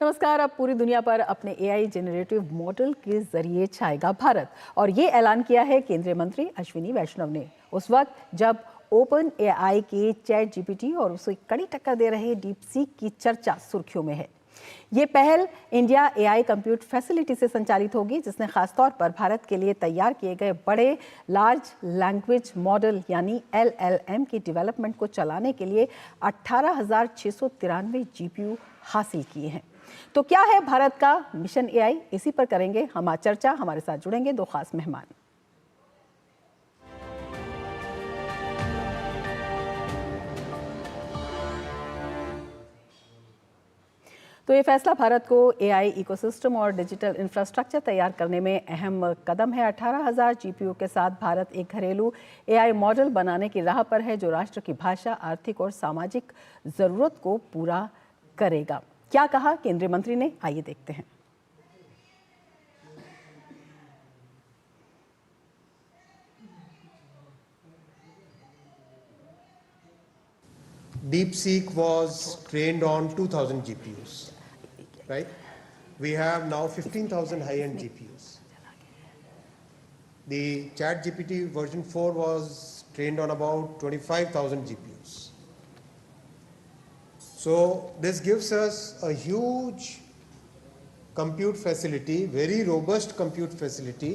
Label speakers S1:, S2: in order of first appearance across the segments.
S1: नमस्कार। अब पूरी दुनिया पर अपने एआई जनरेटिव मॉडल के जरिए छाएगा भारत, और ये ऐलान किया है केंद्रीय मंत्री अश्विनी वैष्णव ने उस वक्त जब ओपन एआई के चैट जीपीटी और उसे कड़ी टक्कर दे रहे डीपसीक की चर्चा सुर्खियों में है। ये पहल इंडिया एआई कंप्यूट फैसिलिटी से संचालित होगी, जिसने खासतौर पर भारत के लिए तैयार किए गए बड़े लार्ज लैंग्वेज मॉडल यानी LLM की डेवलपमेंट को चलाने के लिए 18,693 जीपीयू हासिल किए हैं। तो क्या है भारत का मिशन एआई, इसी पर करेंगे हम आज चर्चा। हमारे साथ जुड़ेंगे दो खास मेहमान। तो ये फैसला भारत को एआई इकोसिस्टम और डिजिटल इंफ्रास्ट्रक्चर तैयार करने में अहम कदम है। 18,000 जीपीयू के साथ भारत एक घरेलू एआई मॉडल बनाने की राह पर है, जो राष्ट्र की भाषा, आर्थिक और सामाजिक जरूरत को पूरा करेगा। क्या कहा केंद्रीय मंत्री ने, आइए देखते हैं।
S2: DeepSeek was trained on 2,000 GPUs, right? We have now 15,000 high-end GPUs. The ChatGPT version 4 was trained on about 25,000 GPUs. So this gives us a huge compute facility, very robust compute facility,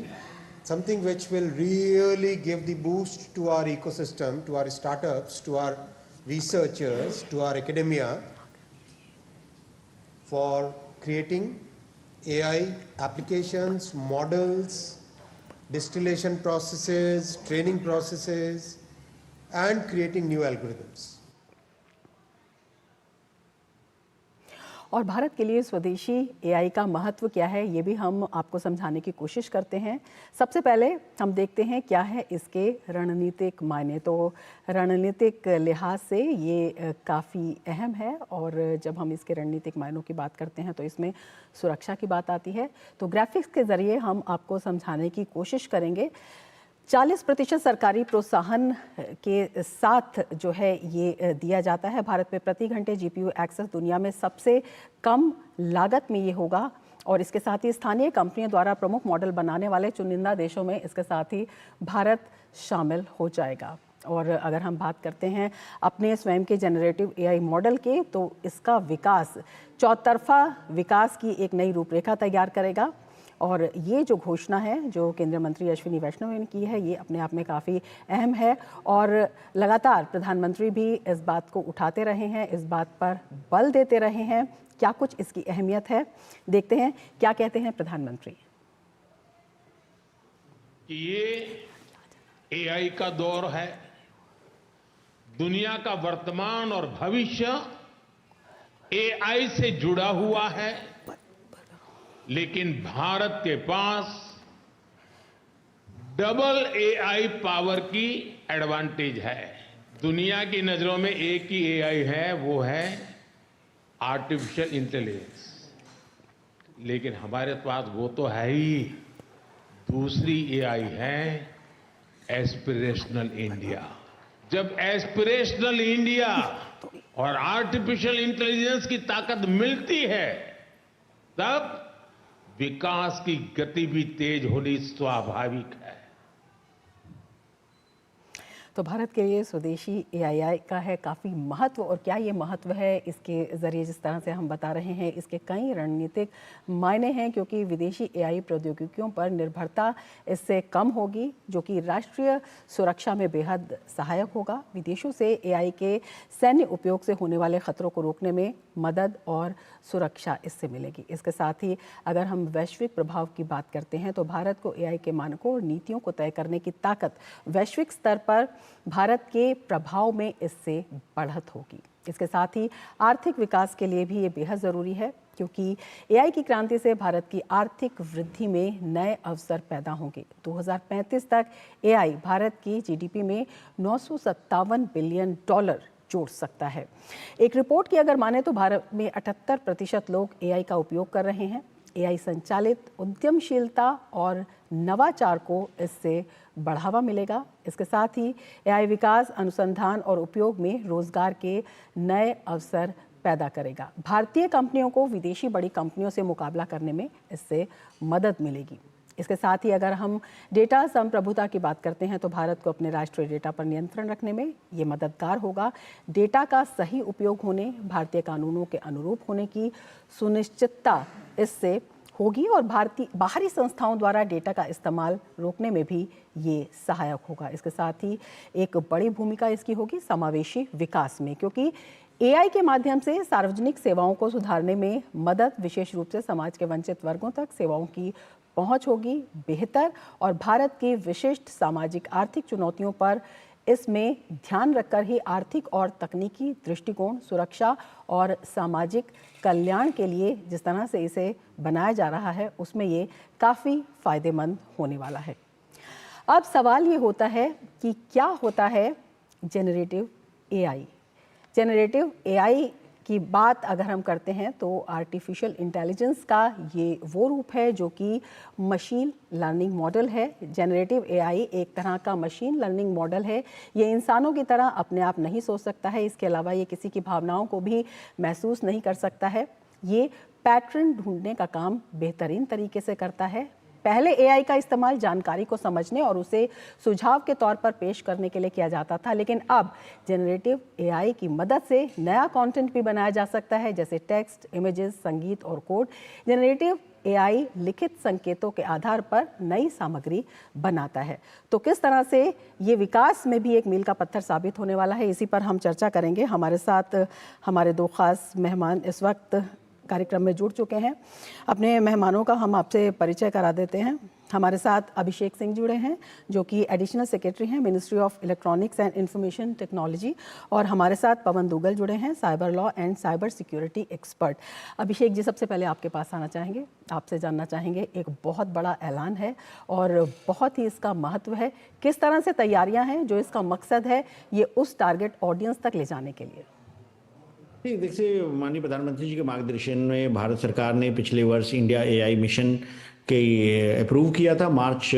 S2: something which will really give the boost to our ecosystem, to our startups, to our researchers, to our academia, for creating AI applications, models, distillation processes, training processes, and creating new algorithms.
S1: और भारत के लिए स्वदेशी AI का महत्व क्या है, ये भी हम आपको समझाने की कोशिश करते हैं। सबसे पहले हम देखते हैं क्या है इसके रणनीतिक मायने। तो रणनीतिक लिहाज से ये काफ़ी अहम है, और जब हम इसके रणनीतिक मायनों की बात करते हैं तो इसमें सुरक्षा की बात आती है। तो ग्राफिक्स के ज़रिए हम आपको समझाने की कोशिश करेंगे। 40% सरकारी प्रोत्साहन के साथ जो है ये दिया जाता है। भारत में प्रति घंटे जीपीयू एक्सेस दुनिया में सबसे कम लागत में ये होगा, और इसके साथ ही स्थानीय कंपनियों द्वारा प्रमुख मॉडल बनाने वाले चुनिंदा देशों में इसके साथ ही भारत शामिल हो जाएगा। और अगर हम बात करते हैं अपने स्वयं के जनरेटिव एआई मॉडल के, तो इसका विकास चौतरफा विकास की एक नई रूपरेखा तैयार करेगा। और ये जो घोषणा है जो केंद्रीय मंत्री अश्विनी वैष्णव ने की है, ये अपने आप में काफ़ी अहम है, और लगातार प्रधानमंत्री भी इस बात को उठाते रहे हैं, इस बात पर बल देते रहे हैं। क्या कुछ इसकी अहमियत है, देखते हैं क्या कहते हैं प्रधानमंत्री।
S3: ये एआई का दौर है, दुनिया का वर्तमान और भविष्य एआई से जुड़ा हुआ है, लेकिन भारत के पास डबल एआई पावर की एडवांटेज है। दुनिया की नजरों में एक ही एआई है, वो है आर्टिफिशियल इंटेलिजेंस, लेकिन हमारे पास वो तो है ही, दूसरी एआई है एस्पिरेशनल इंडिया। जब एस्पिरेशनल इंडिया और आर्टिफिशियल इंटेलिजेंस की ताकत मिलती है, तब विकास की गति भी तेज होनी स्वाभाविक है।
S1: तो भारत के लिए स्वदेशी एआई का है काफ़ी महत्व, और क्या ये महत्व है इसके ज़रिए जिस तरह से हम बता रहे हैं, इसके कई रणनीतिक मायने हैं, क्योंकि विदेशी एआई प्रौद्योगिकियों पर निर्भरता इससे कम होगी, जो कि राष्ट्रीय सुरक्षा में बेहद सहायक होगा। विदेशों से एआई के सैन्य उपयोग से होने वाले खतरों को रोकने में मदद और सुरक्षा इससे मिलेगी। इसके साथ ही अगर हम वैश्विक प्रभाव की बात करते हैं, तो भारत को एआई के मानकों और नीतियों को तय करने की ताकत वैश्विक स्तर पर भारत के प्रभाव में इससे बढ़त होगी। इसके साथ ही आर्थिक विकास के लिए भी ये बेहद ज़रूरी है, क्योंकि एआई की क्रांति से भारत की आर्थिक वृद्धि में नए अवसर पैदा होंगे। 2035 तक एआई भारत की जीडीपी में $957 बिलियन जोड़ सकता है। एक रिपोर्ट की अगर माने तो भारत में 78% लोग एआई का उपयोग कर रहे हैं। एआई संचालित उद्यमशीलता और नवाचार को इससे बढ़ावा मिलेगा। इसके साथ ही एआई विकास, अनुसंधान और उपयोग में रोजगार के नए अवसर पैदा करेगा। भारतीय कंपनियों को विदेशी बड़ी कंपनियों से मुकाबला करने में इससे मदद मिलेगी। इसके साथ ही अगर हम डेटा संप्रभुता की बात करते हैं तो भारत को अपने राष्ट्रीय डेटा पर नियंत्रण रखने में ये मददगार होगा। डेटा का सही उपयोग होने, भारतीय कानूनों के अनुरूप होने की सुनिश्चितता इससे होगी और भारतीय बाहरी संस्थाओं द्वारा डेटा का इस्तेमाल रोकने में भी ये सहायक होगा। इसके साथ ही एक बड़ी भूमिका इसकी होगी समावेशी विकास में, क्योंकि एआई के माध्यम से सार्वजनिक सेवाओं को सुधारने में मदद, विशेष रूप से समाज के वंचित वर्गों तक सेवाओं की पहुंच होगी बेहतर और भारत की विशिष्ट सामाजिक आर्थिक चुनौतियों पर इसमें ध्यान रखकर ही आर्थिक और तकनीकी दृष्टिकोण, सुरक्षा और सामाजिक कल्याण के लिए जिस तरह से इसे बनाया जा रहा है उसमें ये काफ़ी फायदेमंद होने वाला है। अब सवाल ये होता है कि क्या होता है जेनरेटिव एआई। जेनरेटिव एआई की बात अगर हम करते हैं तो आर्टिफिशियल इंटेलिजेंस का ये वो रूप है जो कि मशीन लर्निंग मॉडल है। जेनरेटिव एआई एक तरह का मशीन लर्निंग मॉडल है। ये इंसानों की तरह अपने आप नहीं सोच सकता है, इसके अलावा ये किसी की भावनाओं को भी महसूस नहीं कर सकता है। ये पैटर्न ढूंढने का काम बेहतरीन तरीके से करता है। पहले एआई का इस्तेमाल जानकारी को समझने और उसे सुझाव के तौर पर पेश करने के लिए किया जाता था, लेकिन अब जेनरेटिव एआई की मदद से नया कंटेंट भी बनाया जा सकता है, जैसे टेक्स्ट, इमेजेस, संगीत और कोड। जेनरेटिव एआई लिखित संकेतों के आधार पर नई सामग्री बनाता है। तो किस तरह से ये विकास में भी एक मील का पत्थर साबित होने वाला है, इसी पर हम चर्चा करेंगे। हमारे साथ हमारे दो खास मेहमान इस वक्त कार्यक्रम में जुड़ चुके हैं। अपने मेहमानों का हम आपसे परिचय करा देते हैं। हमारे साथ अभिषेक सिंह जुड़े हैं जो कि एडिशनल सेक्रेटरी हैं ministry of electronics and information technology, और हमारे साथ पवन दुग्गल जुड़े हैं, cyber law and cyber security expert. Abhishek ji, सबसे पहले आपके पास आना चाहेंगे, आपसे जानना चाहेंगे, एक बहुत बड़ा ऐलान है और बहुत ही इसका महत्व है। किस तरह से तैयारियाँ हैं, जो इसका मकसद है ये उस टारगेट ऑडियंस तक ले जाने के लिए?
S4: देखिए, माननीय प्रधानमंत्री जी के मार्गदर्शन में भारत सरकार ने पिछले वर्ष इंडिया एआई मिशन के अप्रूव किया था, मार्च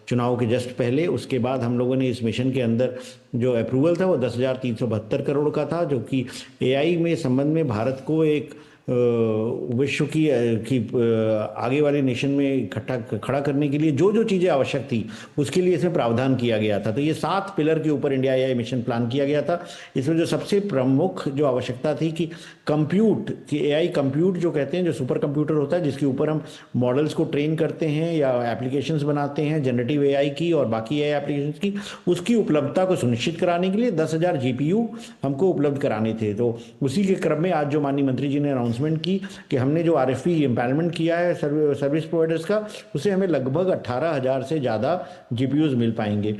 S4: चुनाव के जस्ट पहले। उसके बाद हम लोगों ने इस मिशन के अंदर जो अप्रूवल था वो 10,372 करोड़ का था, जो कि एआई में संबंध में भारत को एक विश्व की आगे वाले नेशन में इकट्ठा खड़ा करने के लिए जो जो चीज़ें आवश्यक थी उसके लिए इसमें प्रावधान किया गया था। तो ये 7 पिलर के ऊपर इंडिया एआई मिशन प्लान किया गया था। इसमें जो सबसे प्रमुख जो आवश्यकता थी कि कंप्यूट, कि एआई कंप्यूट जो कहते हैं, जो सुपर कंप्यूटर होता है जिसके ऊपर हम मॉडल्स को ट्रेन करते हैं या एप्लीकेशंस बनाते हैं जनरेटिव एआई की और बाकी एआई एप्लीकेशंस की, उसकी उपलब्धता को सुनिश्चित कराने के लिए 10,000 जीपीयू हमको उपलब्ध कराने थे। तो उसी के क्रम में आज जो माननीय मंत्री जी ने अनाउंसमेंट की कि हमने जो आरएफपी एम्पैनलमेंट किया है सर्विस प्रोवाइडर्स का, उससे हमें लगभग 18,000 से ज़्यादा जीपीयूज मिल पाएंगे।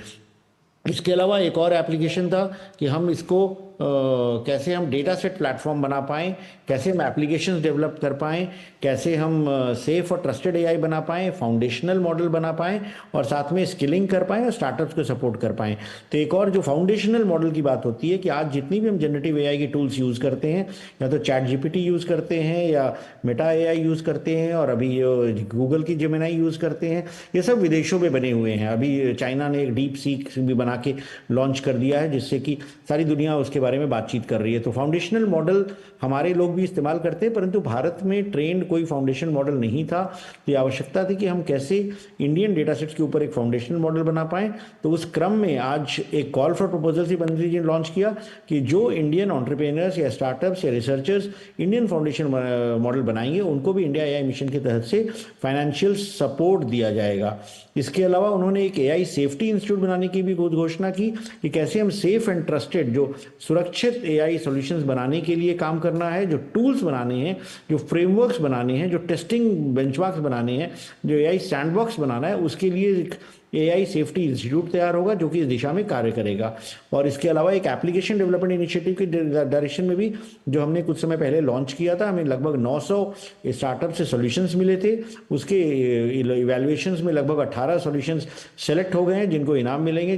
S4: इसके अलावा एक और एप्लीकेशन था कि हम इसको कैसे हम डेटा सेट प्लेटफॉर्म बना पाएँ, कैसे हम एप्लीकेशंस डेवलप कर पाएँ, कैसे हम सेफ और ट्रस्टेड एआई बना पाएँ, फाउंडेशनल मॉडल बना पाएँ और साथ में स्किलिंग कर पाएँ और स्टार्टअप्स को सपोर्ट कर पाएँ। तो एक और जो फाउंडेशनल मॉडल की बात होती है कि आज जितनी भी हम जनरेटिव एआई की टूल्स यूज़ करते हैं, या तो चैट जीपीटी यूज़ करते हैं या मेटा एआई यूज़ करते हैं और अभी गूगल की जेमिनाई यूज़ करते हैं, ये सब विदेशों में बने हुए हैं। अभी चाइना ने एक डीप सीक भी बना के लॉन्च कर दिया है, जिससे कि सारी दुनिया उसके बारे में बातचीत कर रही है। तो फाउंडेशनल मॉडल हमारे लोग भी इस्तेमाल करते हैं, परंतु भारत में ट्रेंड कोई फाउंडेशन मॉडल नहीं था। तो ये आवश्यकता थी कि हम कैसे इंडियन डेटा सेट्स के ऊपर एक फाउंडेशनल मॉडल बना पाएं। तो उस क्रम में आज एक कॉल फॉर प्रपोजल्स ही मंत्री जी ने लॉन्च किया कि जो इंडियन एंटरप्रेन्योर्स या स्टार्टअप्स या रिसर्चर्स इंडियन फाउंडेशन मॉडल बनाएंगे उनको भी इंडिया एआई मिशन के तहत से फाइनेंशियल सपोर्ट दिया जाएगा। इसके अलावा उन्होंने एक एआई सेफ्टी इंस्टीट्यूट बनाने की भी घोषणा की कि कैसे हम सेफ एंड ट्रस्टेड, जो सुरक्षित एआई सॉल्यूशंस बनाने के लिए काम करना है, जो टूल्स बनाने हैं, जो फ्रेमवर्क्स बनाने हैं, जो टेस्टिंग बेंचमार्क्स बनाने हैं, जो एआई सैंडबॉक्स बनाना है, उसके लिए एक एआई सेफ्टी इंस्टीट्यूट तैयार होगा जो कि इस दिशा में कार्य करेगा। और इसके अलावा एक एप्लीकेशन डेवलपमेंट इनिशिएटिव की डायरेक्शन में भी जो हमने कुछ समय पहले लॉन्च किया था, हमें लगभग 900 स्टार्टअप से सॉल्यूशंस मिले थे। उसके इवैल्यूएशंस में लगभग 18 सॉल्यूशंस सेलेक्ट हो गए हैं जिनको इनाम मिलेंगे,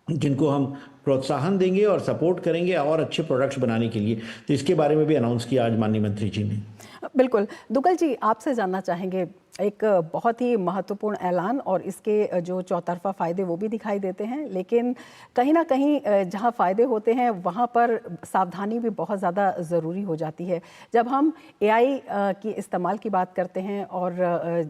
S4: जिनको हम प्रोत्साहन देंगे और सपोर्ट करेंगे और अच्छे प्रोडक्ट्स बनाने के लिए। तो इसके बारे में भी अनाउंस किया आज माननीय मंत्री जी ने।
S1: बिल्कुल। दुग्गल जी, आपसे जानना चाहेंगे, एक बहुत ही महत्वपूर्ण ऐलान और इसके जो चौतरफा फ़ायदे वो भी दिखाई देते हैं, लेकिन कहीं ना कहीं जहां फ़ायदे होते हैं वहां पर सावधानी भी बहुत ज़्यादा ज़रूरी हो जाती है। जब हम एआई की इस्तेमाल की बात करते हैं और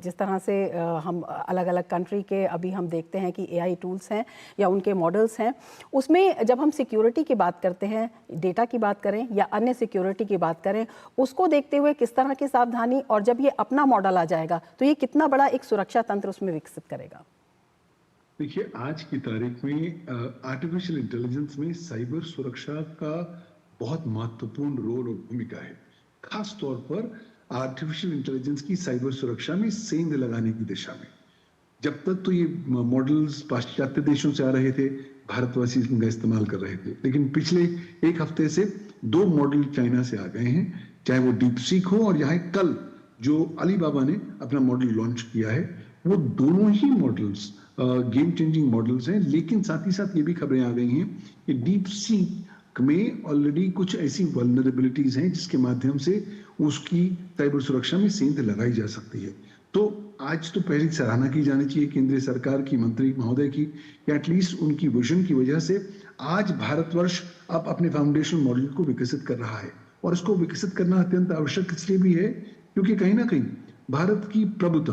S1: जिस तरह से हम अलग अलग कंट्री के अभी हम देखते हैं कि एआई टूल्स हैं या उनके मॉडल्स हैं, उसमें जब हम सिक्योरिटी की बात करते हैं, डेटा की बात करें या अन्य सिक्योरिटी की बात करें, उसको देखते हुए किस तरह की सावधानी, और जब ये अपना मॉडल आ जाएगा तो ये कितना बड़ा एक सुरक्षा तंत्र उसमें विकसित करेगा?
S5: देखिए, आज की तारीख में आर्टिफिशियल इंटेलिजेंस में साइबर सुरक्षा का बहुत महत्वपूर्ण रोल और भूमिका है। खास तौर पर आर्टिफिशियल इंटेलिजेंस की साइबर सुरक्षा में सेंध लगाने की दिशा में। जब तक तो ये मॉडल्स पाश्चात्य देशों से आ रहे थे, भारतवासी इनका इस्तेमाल कर रहे थे, लेकिन पिछले एक हफ्ते से 2 मॉडल चाइना से आ गए हैं, चाहे वो डीप सीक हो और यहाँ कल जो अलीबाबा ने अपना मॉडल लॉन्च किया है, वो दोनों ही मॉडल्स गेम चेंजिंग मॉडल्स हैं। लेकिन साथ ही साथ ये भी खबरें आ गई हैं कि डीप सीक में ऑलरेडी कुछ ऐसी वल्नरेबिलिटीज हैं जिसके माध्यम से उसकी साइबर सुरक्षा में सेंध लगाई जा सकती है। तो आज तो पहली सराहना की जानी चाहिए केंद्रीय सरकार की, मंत्री महोदय की, कि एटलीस्ट उनकी विजन की वजह से आज भारतवर्ष अब अपने फाउंडेशन मॉडल को विकसित कर रहा है। और इसको विकसित करना अत्यंत आवश्यक इसलिए भी है क्योंकि कहीं ना कहीं भारत की प्रभुता,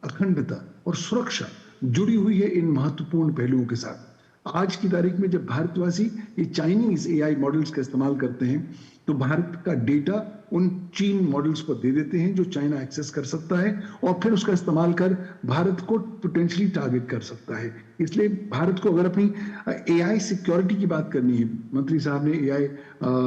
S5: अखंडता और सुरक्षा जुड़ी हुई है इन महत्वपूर्ण पहलुओं के साथ। आज की तारीख में जब भारतवासी ये चाइनीज एआई मॉडल्स का इस्तेमाल करते हैं तो भारत का डेटा उन चीन मॉडल्स को दे देते हैं जो चाइना एक्सेस कर सकता है और फिर उसका इस्तेमाल कर भारत को पोटेंशियली टारगेट कर सकता है। इसलिए भारत को अगर अपनी एआई सिक्योरिटी की बात करनी है, मंत्री साहब ने एआई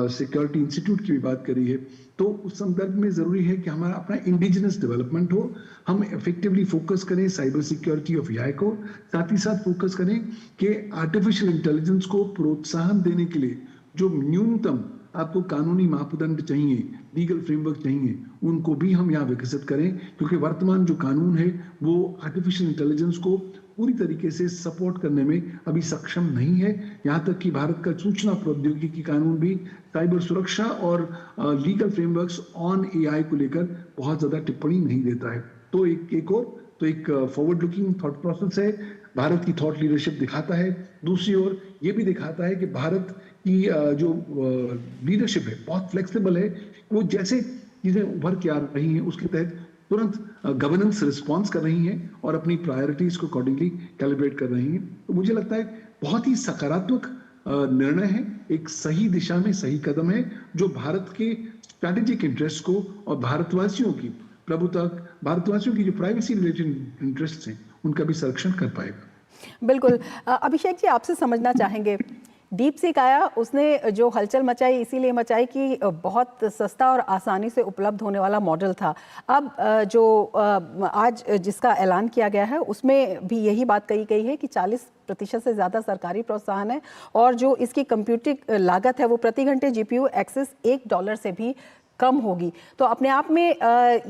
S5: सिक्योरिटी इंस्टीट्यूट की भी बात करी है, तो उस संदर्भ में जरूरी है कि हमारा अपना इंडिजिनस डेवलपमेंट हो, हम इफेक्टिवली फोकस करें साइबर सिक्योरिटी ऑफ एआई को, साथ ही साथ फोकस करें कि आर्टिफिशियल इंटेलिजेंस को प्रोत्साहन देने के लिए जो न्यूनतम आपको कानूनी मापदंड चाहिए, लीगल फ्रेमवर्क चाहिए, उनको भी हम यहाँ विकसित करें, क्योंकि वर्तमान जो कानून है वो आर्टिफिशियल इंटेलिजेंस को पूरी तरीके से सपोर्ट करने में अभी सक्षम नहीं है। यहाँ तक कि भारत का सूचना प्रौद्योगिकी कानून भी साइबर सुरक्षा और लीगल फ्रेमवर्क्स ऑन एआई को लेकर बहुत ज्यादा टिप्पणी नहीं देता है। तो एक फॉरवर्ड लुकिंग थॉट प्रोसेस है, भारत की थॉट लीडरशिप दिखाता है। दूसरी ओर ये भी दिखाता है कि भारत की जो लीडरशिप है बहुत फ्लेक्सिबल है, वो जैसे चीजें उभर के आ रही हैं उसके तहत तुरंत गवर्नेंस रिस्पॉन्स कर रही हैं और अपनी प्रायोरिटीज को अकॉर्डिंगली कैलिब्रेट कर रही हैं। तो मुझे लगता है बहुत ही सकारात्मक निर्णय है, एक सही दिशा में सही कदम है जो भारत के स्ट्रैटेजिक इंटरेस्ट को और भारतवासियों की प्रभुता, भारतवासियों की जो प्राइवेसी रिलेटेड इंटरेस्ट हैं उनका भी संरक्षण कर पाएगा।
S1: बिल्कुल। अभिषेक जी, आपसे समझना चाहेंगे, डीप सीक आया, उसने जो हलचल मचाई इसीलिए मचाई कि बहुत सस्ता और आसानी से उपलब्ध होने वाला मॉडल था। अब जो आज जिसका ऐलान किया गया है उसमें भी यही बात कही गई है कि 40% से ज़्यादा सरकारी प्रोत्साहन है और जो इसकी कंप्यूटिंग लागत है वो प्रति घंटे जीपीयू एक्सेस $1 से भी कम होगी। तो अपने आप में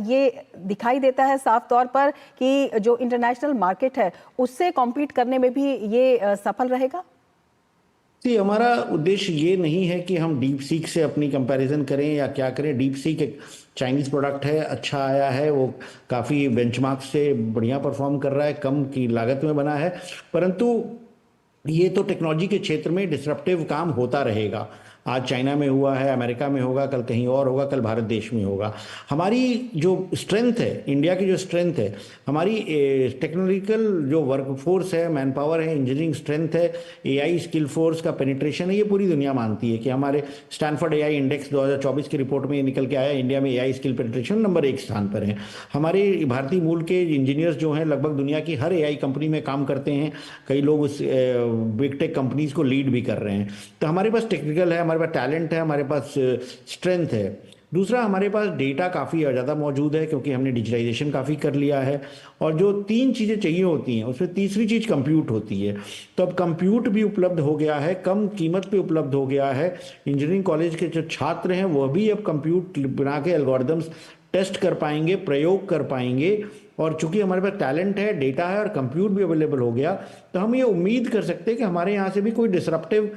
S1: ये दिखाई देता है साफ तौर पर कि जो इंटरनेशनल मार्केट है उससे कॉम्पीट करने में भी ये सफल रहेगा।
S4: हमारा उद्देश्य ये नहीं है कि हम डीप सीक से अपनी कंपैरिजन करें या क्या करें। डीप सीक एक चाइनीज प्रोडक्ट है, अच्छा आया है, वो काफ़ी बेंचमार्क से बढ़िया परफॉर्म कर रहा है, कम की लागत में बना है, परंतु ये तो टेक्नोलॉजी के क्षेत्र में डिसरप्टिव काम होता रहेगा। आज चाइना में हुआ है, अमेरिका में होगा, कल कहीं और होगा, कल भारत देश में होगा। हमारी जो स्ट्रेंथ है, इंडिया की जो स्ट्रेंथ है, हमारी टेक्नोलॉजिकल जो वर्कफोर्स है, मैन पावर है, इंजीनियरिंग स्ट्रेंथ है, एआई स्किल फोर्स का पेनिट्रेशन है, ये पूरी दुनिया मानती है कि हमारे स्टैनफोर्ड एआई इंडेक्स 2024 की रिपोर्ट में ये निकल के आया, इंडिया में एआई स्किल पेनिट्रेशन नंबर 1 स्थान पर है। हमारे भारतीय मूल के इंजीनियर्स जो हैं लगभग दुनिया की हर एआई कंपनी में काम करते हैं, कई लोग उस बिग टेक कंपनीज को लीड भी कर रहे हैं। तो हमारे पास टेक्निकल है, हमारे पास टैलेंट है, हमारे पास स्ट्रेंथ है। दूसरा, हमारे पास डेटा काफ़ी ज़्यादा मौजूद है क्योंकि हमने डिजिटाइजेशन काफ़ी कर लिया है, और जो 3 चीज़ें चाहिए होती हैं उसमें तीसरी चीज़ कंप्यूट होती है। तो अब कंप्यूट भी उपलब्ध हो गया है, कम कीमत पे उपलब्ध हो गया है। इंजीनियरिंग कॉलेज के जो छात्र हैं वह भी अब कंप्यूट बना के एल्गोरिदम्स टेस्ट कर पाएंगे, प्रयोग कर पाएंगे, और चूंकि हमारे पास टैलेंट है, डेटा है और कंप्यूट भी अवेलेबल हो गया, तो हम ये उम्मीद कर सकते हैं कि हमारे यहाँ से भी कोई डिसरप्टिव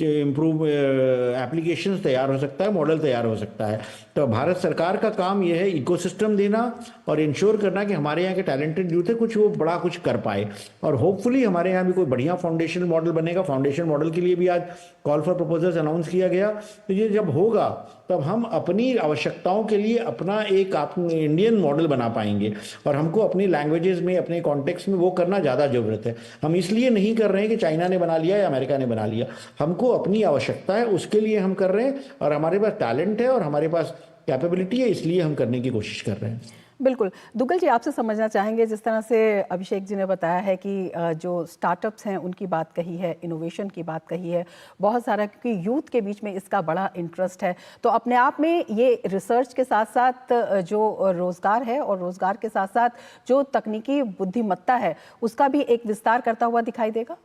S4: इम्प्रूव एप्लीकेशंस तैयार हो सकता है, मॉडल तैयार हो सकता है। तो भारत सरकार का काम यह है इकोसिस्टम देना और इंश्योर करना कि हमारे यहाँ के टैलेंटेड यूथ है कुछ वो बड़ा कुछ कर पाए, और होपफुली हमारे यहाँ भी कोई बढ़िया फाउंडेशन मॉडल बनेगा। फाउंडेशन मॉडल के लिए भी आज कॉल फॉर प्रपोजल्स अनाउंस किया गया। तो ये जब होगा तब हम अपनी आवश्यकताओं के लिए अपना एक इंडियन मॉडल बना पाएंगे, और हमको अपनी लैंग्वेजेस में, अपने कॉन्टेक्स्ट में वो करना ज़्यादा ज़रूरत है। हम इसलिए नहीं कर रहे हैं कि चाइना ने बना लिया या अमेरिका ने बना लिया, हमको अपनी आवश्यकता है उसके लिए हम कर रहे हैं, और हमारे पास टैलेंट है और हमारे पास कैपेबिलिटी है, इसलिए हम करने की कोशिश कर रहे हैं।
S1: बिल्कुल। दुग्गल जी, आपसे समझना चाहेंगे, जिस तरह से अभिषेक जी ने बताया है कि जो स्टार्टअप्स हैं उनकी बात कही है, इनोवेशन की बात कही है, बहुत सारा, क्योंकि यूथ के बीच में इसका बड़ा इंटरेस्ट है, तो अपने आप में ये रिसर्च के साथ साथ जो रोज़गार है और रोज़गार के साथ साथ जो तकनीकी बुद्धिमत्ता है उसका भी एक विस्तार करता हुआ दिखाई देगा।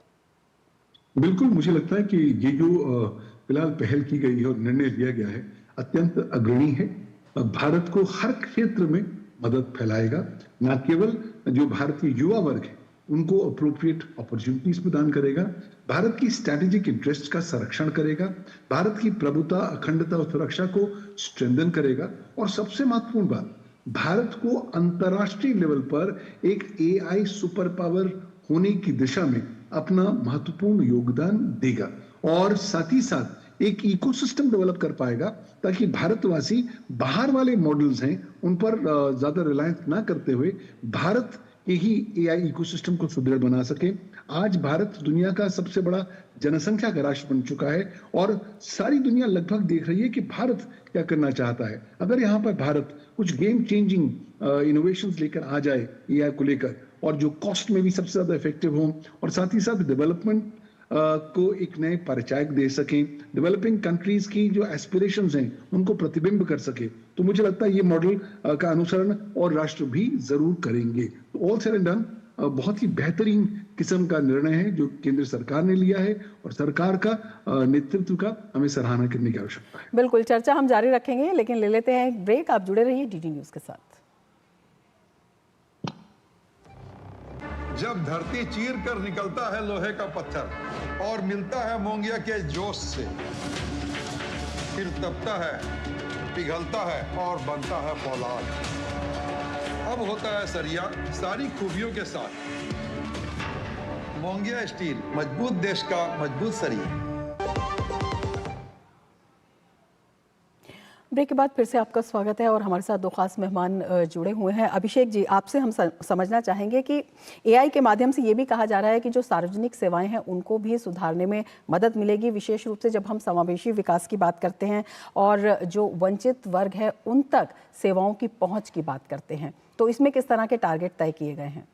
S5: बिल्कुल, मुझे लगता है कि ये जो फिलहाल पहल की गई है और निर्णय लिया गया है अत्यंत अग्रणी है। भारत को हर क्षेत्र में मदद फैलाएगा, न केवल जो भारतीय युवा वर्ग है उनको अप्रोप्रिएट अपॉर्चुनिटीज प्रदान करेगा, भारत की स्ट्रैटेजिक इंटरेस्ट का संरक्षण करेगा, भारत की प्रभुता, अखंडता और सुरक्षा को स्ट्रेंथन करेगा, और सबसे महत्वपूर्ण बात, भारत को अंतर्राष्ट्रीय लेवल पर एक एआई सुपर पावर होने की दिशा में अपना महत्वपूर्ण योगदान देगा, और साथ ही साथ एक इकोसिस्टम डेवलप कर पाएगा ताकि भारतवासी बाहर वाले मॉडल्स हैं उन पर ज्यादा रिलायंस ना करते हुए भारत के ही एआई इकोसिस्टम को सुदृढ़ बना सके। आज भारत दुनिया का सबसे बड़ा जनसंख्या का राष्ट्र बन चुका है, और सारी दुनिया लगभग देख रही है कि भारत क्या करना चाहता है। अगर यहाँ पर भारत कुछ गेम चेंजिंग इनोवेशंस लेकर आ जाए एआई को लेकर, और जो कॉस्ट में भी सबसे ज्यादा इफेक्टिव हो, और साथ ही साथ डेवलपमेंट को एक नए परिचायक दे सकें, डेवलपिंग कंट्रीज की जो एस्पिरेशंस हैं उनको प्रतिबिंब कर सके, तो मुझे लगता है ये मॉडल का अनुसरण और राष्ट्र भी जरूर करेंगे। तो ऑल सेड एंड डन बहुत ही बेहतरीन किस्म का निर्णय है जो केंद्र सरकार ने लिया है, और सरकार का नेतृत्व का हमें सराहना करने की आवश्यकता है।
S1: बिल्कुल, चर्चा हम जारी रखेंगे, लेकिन ले लेते हैं एक ब्रेक। आप जुड़े रहिए डीडी न्यूज के साथ।
S6: जब धरती चीर कर निकलता है लोहे का पत्थर और मिलता है मोंगिया के जोश से, फिर तपता है, पिघलता है और बनता है फौलाद। अब होता है सरिया सारी खूबियों के साथ। मोंगिया स्टील, मजबूत देश का मजबूत सरिया।
S1: ब्रेक के बाद फिर से आपका स्वागत है, और हमारे साथ दो खास मेहमान जुड़े हुए हैं। अभिषेक जी, आपसे हम समझना चाहेंगे कि एआई के माध्यम से ये भी कहा जा रहा है कि जो सार्वजनिक सेवाएं हैं उनको भी सुधारने में मदद मिलेगी, विशेष रूप से जब हम समावेशी विकास की बात करते हैं और जो वंचित वर्ग है उन तक सेवाओं की पहुंच की बात करते हैं, तो इसमें किस तरह के टारगेट तय किए गए हैं?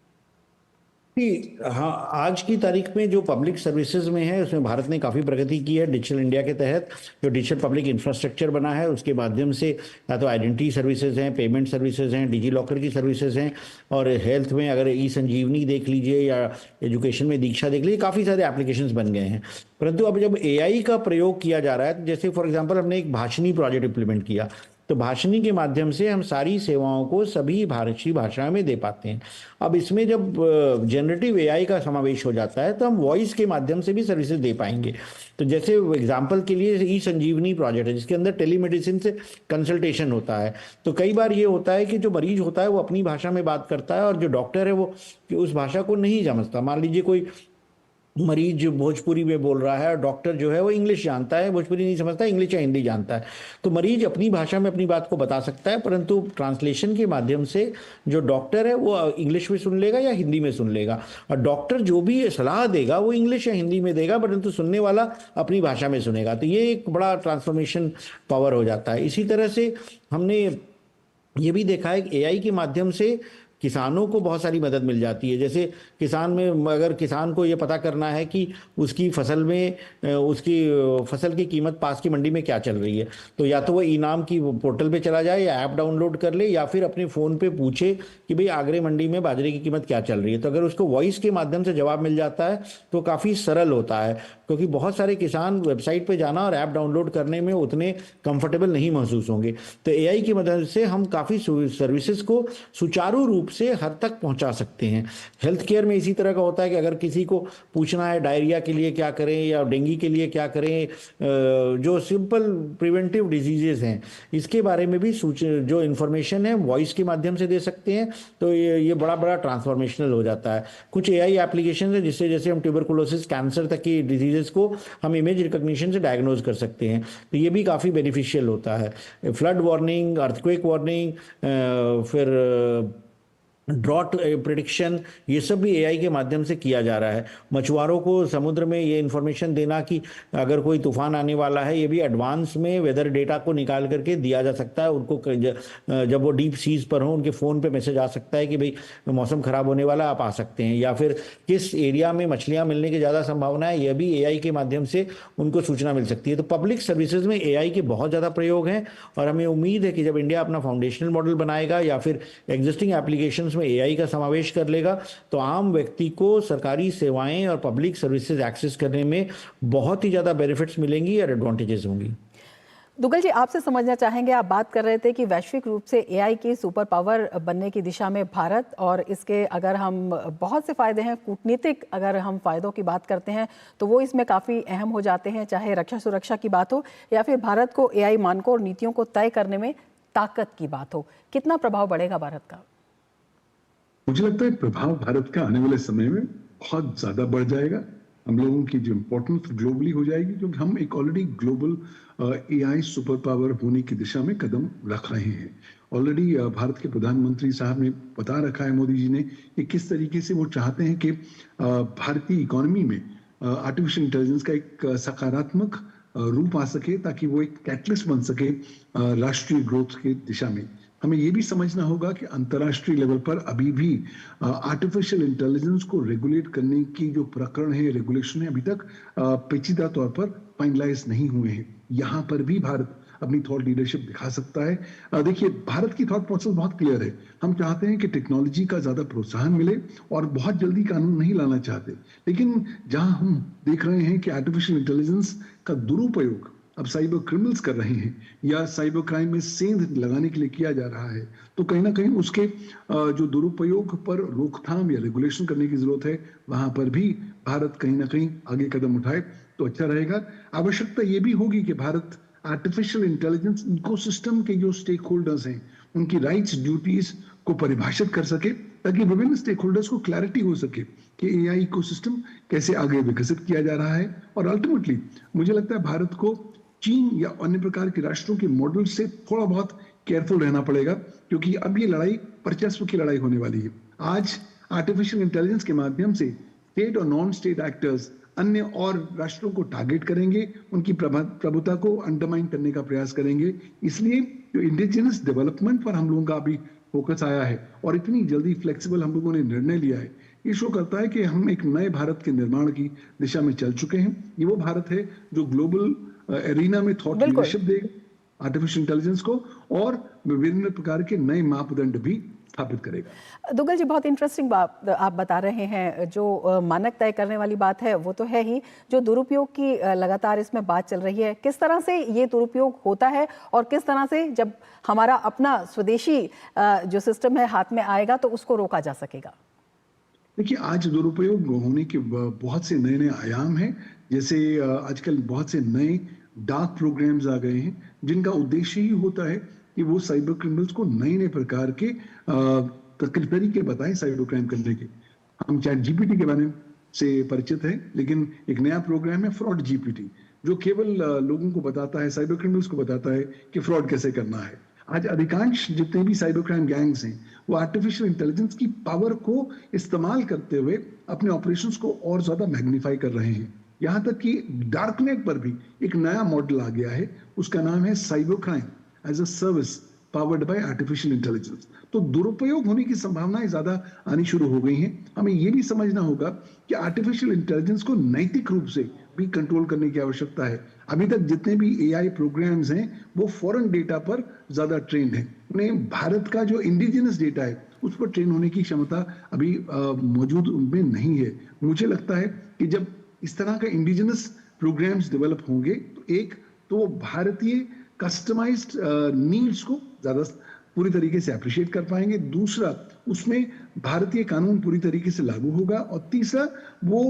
S4: हाँ, आज की तारीख में जो पब्लिक सर्विसेज में है उसमें भारत ने काफ़ी प्रगति की है। डिजिटल इंडिया के तहत जो डिजिटल पब्लिक इंफ्रास्ट्रक्चर बना है उसके माध्यम से या तो आइडेंटिटी सर्विसेज हैं, पेमेंट सर्विसेज हैं, डिजी लॉकर की सर्विसेज हैं, और हेल्थ में अगर ई संजीवनी देख लीजिए या एजुकेशन में दीक्षा देख लीजिए, काफ़ी सारे एप्लीकेशंस बन गए हैं। परंतु अब जब एआई का प्रयोग किया जा रहा है, जैसे फॉर एग्जाम्पल हमने एक भाषिनी प्रोजेक्ट इम्प्लीमेंट किया, तो भाषिनी के माध्यम से हम सारी सेवाओं को सभी भारतीय भाषाओं में दे पाते हैं। अब इसमें जब जनरेटिव एआई का समावेश हो जाता है तो हम वॉइस के माध्यम से भी सर्विसेज दे पाएंगे। तो जैसे एग्जांपल के लिए ई संजीवनी प्रोजेक्ट है जिसके अंदर टेलीमेडिसिन से कंसल्टेशन होता है। तो कई बार ये होता है कि जो मरीज होता है वो अपनी भाषा में बात करता है और जो डॉक्टर है वो उस भाषा को नहीं समझता। मान लीजिए कोई मरीज भोजपुरी में बोल रहा है और डॉक्टर जो है वो इंग्लिश जानता है, भोजपुरी नहीं समझता, इंग्लिश या हिंदी जानता है। तो मरीज अपनी भाषा में अपनी बात को बता सकता है, परंतु ट्रांसलेशन के माध्यम से जो डॉक्टर है वो इंग्लिश में सुन लेगा या हिंदी में सुन लेगा, और डॉक्टर जो भी सलाह देगा वो इंग्लिश या हिंदी में देगा, परंतु सुनने वाला अपनी भाषा में सुनेगा। तो ये एक बड़ा ट्रांसफॉर्मेशन पावर हो जाता है। इसी तरह से हमने ये भी देखा है कि एआई के माध्यम से किसानों को बहुत सारी मदद मिल जाती है। जैसे किसान में अगर किसान को ये पता करना है कि उसकी फसल में उसकी फसल की कीमत पास की मंडी में क्या चल रही है, तो या तो वो इनाम की पोर्टल पे चला जाए या ऐप डाउनलोड कर ले, या फिर अपने फ़ोन पे पूछे कि भाई आगरे मंडी में बाजरे की कीमत क्या चल रही है। तो अगर उसको वॉइस के माध्यम से जवाब मिल जाता है तो काफ़ी सरल होता है, क्योंकि बहुत सारे किसान वेबसाइट पर जाना और ऐप डाउनलोड करने में उतने कंफर्टेबल नहीं महसूस होंगे। तो एआई की मदद से हम काफ़ी सर्विसेज को सुचारू रूप से हर तक पहुंचा सकते हैं। हेल्थ केयर में इसी तरह का होता है कि अगर किसी को पूछना है डायरिया के लिए क्या करें या डेंगू के लिए क्या करें, जो सिंपल प्रिवेंटिव डिजीजेस हैं इसके बारे में भी जो इन्फॉर्मेशन है वॉइस के माध्यम से दे सकते हैं। तो ये बड़ा बड़ा ट्रांसफॉर्मेशनल हो जाता है। कुछ एआई एप्लीकेशन है जिससे जैसे हम ट्यूबरकुलोसिस, कैंसर तक की डिजीजेस को हम इमेज रिकॉग्निशन से डायग्नोज कर सकते हैं, तो ये भी काफ़ी बेनिफिशियल होता है। फ्लड वार्निंग, अर्थक्वेक वार्निंग, फिर ड्रॉट प्रिडिक्शन, ये सब भी एआई के माध्यम से किया जा रहा है। मछुआरों को समुद्र में ये इन्फॉर्मेशन देना कि अगर कोई तूफान आने वाला है, ये भी एडवांस में वेदर डेटा को निकाल करके दिया जा सकता है उनको। जब वो डीप सीज पर हो उनके फ़ोन पे मैसेज आ सकता है कि भाई मौसम ख़राब होने वाला है, आप आ सकते हैं। या फिर किस एरिया में मछलियाँ मिलने की ज़्यादा संभावना है, यह भी एआई के माध्यम से उनको सूचना मिल सकती है। तो पब्लिक सर्विसेज में एआई के बहुत ज़्यादा प्रयोग हैं और हमें उम्मीद है कि जब इंडिया अपना फाउंडेशनल मॉडल बनाएगा या फिर एग्जिस्टिंग एप्लीकेशंस में एआई का समावेश कर लेगा तो आम व्यक्ति को सरकारी सेवाएं और पब्लिक सर्विसेज एक्सेस करने में बहुत ही ज़्यादा बेनिफिट्स मिलेंगी और एडवांटेजेस होंगी।
S1: दुग्गल जी, आपसे समझना चाहेंगे, आप बात कर रहे थे कि वैश्विक रूप से एआई की सुपर पावर बनने की दिशा में भारत, और इसके अगर हम बहुत से फ़ायदे हैं, कूटनीतिक अगर हम फ़ायदों की बात करते हैं तो वो इसमें काफ़ी अहम हो जाते हैं, चाहे रक्षा सुरक्षा की बात हो या फिर भारत को एआई मानकों और नीतियों को तय करने में ताकत की बात हो। कितना प्रभाव बढ़ेगा भारत का?
S5: मुझे लगता है प्रभाव भारत का आने वाले समय में बहुत ज्यादा बढ़ जाएगा। हम लोगों की जो इम्पोर्टेंस ग्लोबली हो जाएगी, क्योंकि हम एक already global AI super power होने की दिशा में कदम रख रहे हैं। ऑलरेडी भारत के प्रधानमंत्री साहब ने बता रखा है, मोदी जी ने, कि किस तरीके से वो चाहते हैं कि भारतीय इकोनॉमी में आर्टिफिशियल इंटेलिजेंस का एक सकारात्मक रूप आ सके, ताकि वो एक कैटलिस्ट बन सके राष्ट्रीय ग्रोथ की दिशा में। हमें ये भी समझना होगा कि अंतर्राष्ट्रीय लेवल पर अभी भी आर्टिफिशियल इंटेलिजेंस को रेगुलेट करने की जो प्रकरण है, रेगुलेशन है, अभी तक पेचीदा तौर पर फाइनलाइज नहीं हुए हैं। यहाँ पर भी भारत अपनी थॉट लीडरशिप दिखा सकता है। देखिए, भारत की थॉट प्रोसेस बहुत क्लियर है। हम चाहते हैं कि टेक्नोलॉजी का ज्यादा प्रोत्साहन मिले और बहुत जल्दी कानून नहीं लाना चाहते, लेकिन जहां हम देख रहे हैं कि आर्टिफिशियल इंटेलिजेंस का दुरुपयोग अब साइबर क्रिमिनल्स कर रहे हैं या साइबर क्राइम में सेंध लगाने के लिए किया जा रहा है, तो कहीं ना कहीं उसके जो दुरुपयोग पर रोकथाम या रेगुलेशन करने की जरूरत है। वहां पर भी भारत कहीं ना कहीं आगे कदम उठाए तो अच्छा रहेगा। आवश्यकता ये भी होगी कि भारत आर्टिफिशियल इंटेलिजेंस इकोसिस्टम के जो स्टेक होल्डर्स हैं उनकी राइट्स ड्यूटीज को परिभाषित कर सके, ताकि विभिन्न स्टेक होल्डर्स को क्लैरिटी हो सके कि एआई इकोसिस्टम कैसे आगे विकसित किया जा रहा है। और अल्टीमेटली मुझे लगता है भारत को चीन या अन्य प्रकार के राष्ट्रों के मॉडल से थोड़ा बहुत केयरफुल रहना पड़ेगा, क्योंकि अब ये लड़ाई वर्चस्व की लड़ाई होने वाली है। आज आर्टिफिशियल इंटेलिजेंस के माध्यम से स्टेट और नॉन स्टेट एक्टर्स अन्य और राष्ट्रों को टारगेट करेंगे, उनकी प्रभुता को अंडरमाइन करने का प्रयास करेंगे। इसलिए जो इंडिजिनस डेवलपमेंट पर हम लोगों का अभी फोकस आया है और इतनी जल्दी फ्लेक्सिबल हम लोगों ने निर्णय लिया है, ये शो करता है कि हम एक नए भारत के निर्माण की दिशा में चल चुके हैं। ये वो भारत है जो ग्लोबल एरिना में थॉट लीडरशिप देगा आर्टिफिशियल इंटेलिजेंस को और विभिन्न प्रकार के नए मापदंड भी स्थापित करेगा।
S1: दुग्गल जी, बहुत इंटरेस्टिंग बात आप बता रहे हैं। जो मानक तय करने वाली बात है वो तो है ही, जो दुरुपयोग की लगातार इसमें बात चल रही है, किस तरह से ये दुरुपयोग होता है और किस तरह से जब हमारा अपना स्वदेशी जो सिस्टम है हाथ में आएगा तो उसको रोका जा सकेगा?
S5: देखिए, आज दुरुपयोग होने के बहुत से नए नए आयाम हैं। जैसे आजकल बहुत से नए डार्क प्रोग्राम्स आ गए हैं जिनका उद्देश्य ही होता है कि वो साइबर क्रिमिनल्स को नए नए प्रकार के तरीके बताएं साइबर क्राइम करने के। हम चैट जीपीटी के बारे से परिचित हैं, लेकिन एक नया प्रोग्राम है फ्रॉड जीपीटी, जो केवल लोगों को बताता है, साइबर क्रिमिनल्स को बताता है कि फ्रॉड कैसे करना है। आज अधिकांश जितने भी साइबर क्राइम गैंग्स हैं वो आर्टिफिशियल इंटेलिजेंस की पावर को इस्तेमाल करते हुए अपने ऑपरेशंस को और ज्यादा मैग्नीफाई कर रहे हैं। यहाँ तक कि डार्कनेट पर भी एक नया मॉडल आ गया है, उसका नाम है cyber crime as a service powered by artificial intelligence. तो दुरुपयोग होने की संभावनाएं ज्यादा आनी शुरू हो गई हैं। हमें यह भी समझना होगा कि आर्टिफिशियल इंटेलिजेंस को नैतिक रूप से भी कंट्रोल करने की आवश्यकता है। अभी तक जितने भी एआई प्रोग्राम्स हैं वो फॉरेन डेटा पर ज्यादा ट्रेंड हैं। उन्हें भारत का जो इंडिजिनस डेटा है उस पर ट्रेन होने की क्षमता अभी मौजूद उनमें नहीं है। मुझे लगता है कि जब इस तरह का इंडिजिनस प्रोग्राम्स डेवलप होंगे तो एक तो भारतीय कस्टमाइज्ड नीड्स को ज्यादा पूरी तरीके से अप्रिशिएट कर पाएंगे। दूसरा, उसमें भारतीय कानून पूरी तरीके से लागू होगा। और तीसरा, वो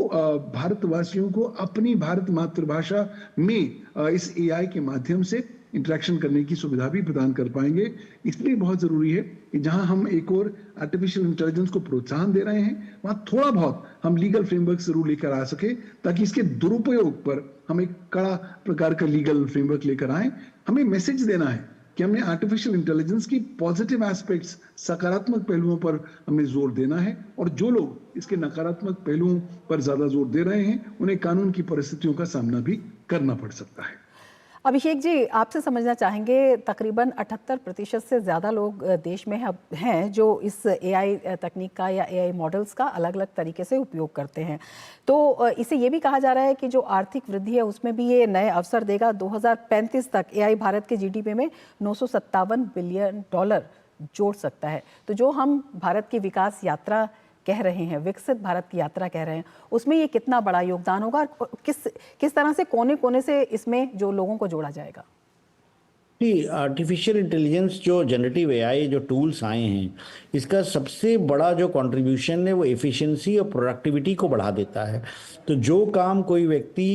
S5: भारतवासियों को अपनी भारत मातृभाषा में इस एआई के माध्यम से इंटरेक्शन करने की सुविधा भी प्रदान कर पाएंगे। इसलिए बहुत जरूरी है कि जहां हम एक और आर्टिफिशियल इंटेलिजेंस को प्रोत्साहन दे रहे हैं, वहां थोड़ा बहुत हम लीगल फ्रेमवर्क जरूर लेकर आ सके, ताकि इसके दुरुपयोग पर हम एक कड़ा प्रकार का लीगल फ्रेमवर्क लेकर आए। हमें मैसेज देना है कि हमने आर्टिफिशियल इंटेलिजेंस की पॉजिटिव एस्पेक्ट्स, सकारात्मक पहलुओं पर हमें जोर देना है, और जो लोग इसके नकारात्मक पहलुओं पर ज्यादा जोर दे रहे हैं उन्हें कानून की परिस्थितियों का सामना भी करना पड़ सकता है।
S1: अभिषेक जी, आपसे समझना चाहेंगे, तकरीबन 78% से ज़्यादा लोग देश में हैं जो इस एआई तकनीक का या एआई मॉडल्स का अलग अलग तरीके से उपयोग करते हैं। तो इसे ये भी कहा जा रहा है कि जो आर्थिक वृद्धि है उसमें भी ये नए अवसर देगा। 2035 तक एआई भारत के जीडीपी में $957 बिलियन जोड़ सकता है। तो जो हम भारत की विकास यात्रा कह रहे हैं, विकसित भारत की यात्रा कह रहे हैं, उसमें ये कितना बड़ा योगदान होगा और किस तरह से कोने कोने से इसमें जो लोगों को जोड़ा जाएगा?
S4: जी, आर्टिफिशियल इंटेलिजेंस जो जनरेटिव एआई जो टूल्स आए हैं, इसका सबसे बड़ा जो कंट्रीब्यूशन है वो एफिशिएंसी और प्रोडक्टिविटी को बढ़ा देता है। तो जो काम कोई व्यक्ति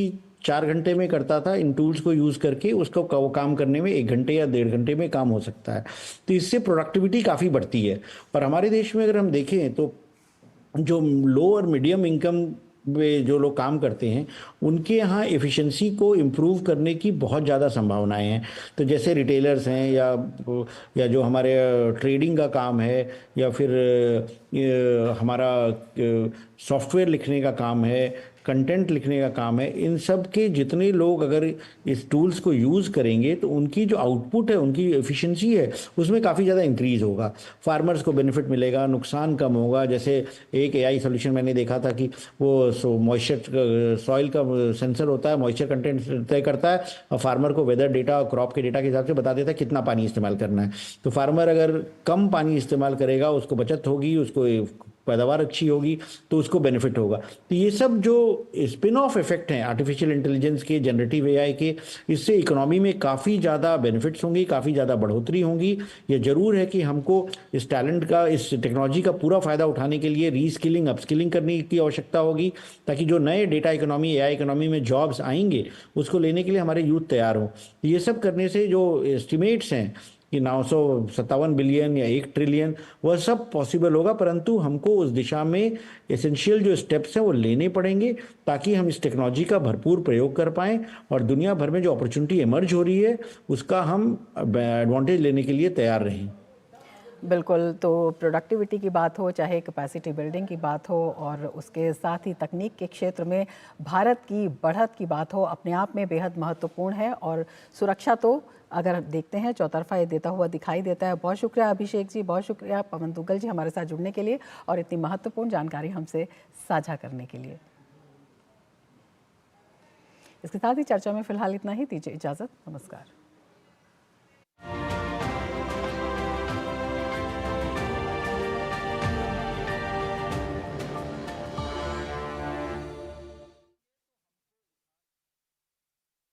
S4: 4 घंटे में करता था, इन टूल्स को यूज़ करके उसको काम करने में 1 घंटे या 1.5 घंटे में काम हो सकता है। तो इससे प्रोडक्टिविटी काफ़ी बढ़ती है। और हमारे देश में अगर हम देखें तो जो लो और मीडियम इनकम में जो लोग काम करते हैं, उनके यहाँ एफिशिएंसी को इम्प्रूव करने की बहुत ज़्यादा संभावनाएं हैं। तो जैसे रिटेलर्स हैं या जो हमारे ट्रेडिंग का काम है, या फिर हमारा सॉफ्टवेयर लिखने का काम है, कंटेंट लिखने का काम है, इन सब के जितने लोग अगर इस टूल्स को यूज़ करेंगे तो उनकी जो आउटपुट है, उनकी एफिशिएंसी है, उसमें काफ़ी ज़्यादा इंक्रीज़ होगा। फार्मर्स को बेनिफिट मिलेगा, नुकसान कम होगा। जैसे एक एआई सोल्यूशन मैंने देखा था कि वो मॉइस्चर सॉइल का सेंसर होता है, मॉइस्चर कंटेंट तय करता है और फार्मर को वेदर डेटा और क्रॉप के डेटा के हिसाब से बता देता है कितना पानी इस्तेमाल करना है। तो फार्मर अगर कम पानी इस्तेमाल करेगा, उसको बचत होगी, उसको पैदावार अच्छी होगी, तो उसको बेनिफिट होगा। तो ये सब जो स्पिन ऑफ इफेक्ट हैं आर्टिफिशियल इंटेलिजेंस के, जनरेटिव एआई के, इससे इकोनॉमी में काफ़ी ज़्यादा बेनिफिट्स होंगी, काफ़ी ज़्यादा बढ़ोतरी होंगी। ये ज़रूर है कि हमको इस टैलेंट का, इस टेक्नोलॉजी का पूरा फ़ायदा उठाने के लिए रीस्किलिंग, अपस्किलिंग करने की आवश्यकता होगी, ताकि जो नए डेटा इकोनॉमी, एआई इकोनॉमी में जॉब्स आएंगे, उसको लेने के लिए हमारे यूथ तैयार हो। ये सब करने से जो एस्टिमेट्स हैं कि 957 बिलियन या 1 ट्रिलियन, वह सब पॉसिबल होगा। परंतु हमको उस दिशा में एसेंशियल जो स्टेप्स हैं वो लेने पड़ेंगे, ताकि हम इस टेक्नोलॉजी का भरपूर प्रयोग कर पाएँ और दुनिया भर में जो अपॉर्चुनिटी इमर्ज हो रही है उसका हम एडवांटेज लेने के लिए तैयार रहें।
S1: बिल्कुल, तो प्रोडक्टिविटी की बात हो, चाहे कैपेसिटी बिल्डिंग की बात हो, और उसके साथ ही तकनीक के क्षेत्र में भारत की बढ़त की बात हो, अपने आप में बेहद महत्वपूर्ण है। और सुरक्षा तो अगर देखते हैं चौतरफा ये देता हुआ दिखाई देता है। बहुत शुक्रिया अभिषेक जी, बहुत शुक्रिया पवन दुग्गल जी हमारे साथ जुड़ने के लिए और इतनी महत्वपूर्ण जानकारी हमसे साझा करने के लिए। इसके साथ ही चर्चा में फिलहाल इतना ही, दीजिए इजाज़त, नमस्कार।